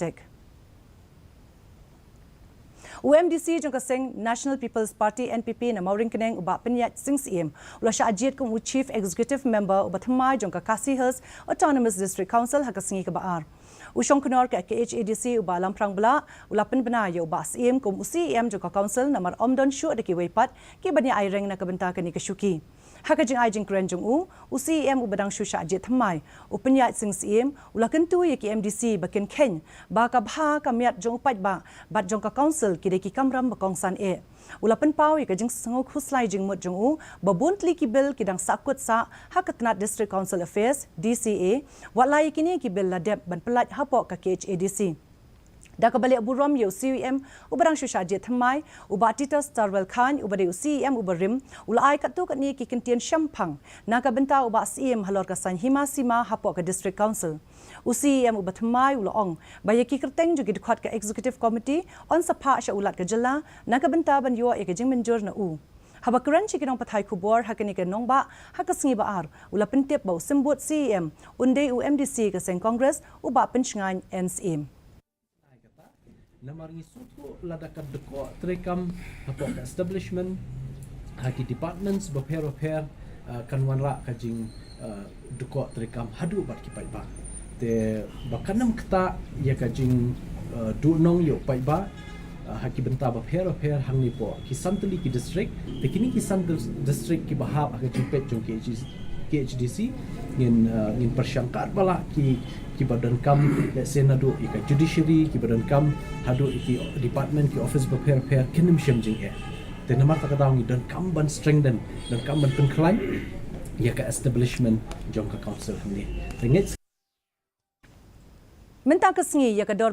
politik. UMDC Jong Seng National People's Party NPP na Mawryngkneng uba Pynïaid Syiem ula Shah Jied kum Chief Executive Member uba Thymmai Jong KHASI Autonomous District Council hakasingi kabaar. Usong kunor ka KHADC uba lamprang bela ula penbena ya uba Syiem kum Syiem Jong Council namar omdon syu deki weipat ki bani aireng na kabenta kani kasyuki. Hakajing ajing kren jong Syiem ubadang syu Shah Jied Thymmai Pynïaid Syiem ula kentu ya ki MDC bakin ken ba kabha kamiat jong upat ba bat jong council ki deki kamram bakongsan ula penpau ya kajing sengok huslai jing mut jong babuntli ki bil kidang sakut sa hakatnat District Council Affairs DCA walai kini ki bil ladep ban pelat hapok ka KHADC. Da kabalik burom yu Syiem ubarang Shah Jied Thymmai uba Titus Tarwel Khan ubade Syiem ubarim ulai katu katni ki kentian syampang naga benta uba Syiem halor ka san hima sima hapok ka District Council. Syiem uba Thymmai ulaong bayaki kerteng juga dikhat ka Executive Committee on sapa sya ulat ka jela naga benta ban yo e kajing menjur na haba keran cikinong pathai kubor hakani ke nongba hakasingi baar ula pentip bau sembut Syiem unde UMDC ka Seng Congress uba pencengan NSM. Namar ngisutu ladakan deko terekam apok establishment haki departments beper kanwan ra kajing deko terekam hadu bat kipai ba te bakanam kata ya kajing du nong yo pai ba haki benta beper hang ni po kisantli ki district te kini kisan district ki bahab haki pet jong KHDC ngin persyangkat bala ki badan kam let's say nadu ika judiciary ki badan kam hadu iki department ki office beper kenim shemjing te namar ta kadang dan kam ban strengthen dan kam ban penklaim ya ka establishment jong ka council ni tengit minta kesingi ya ka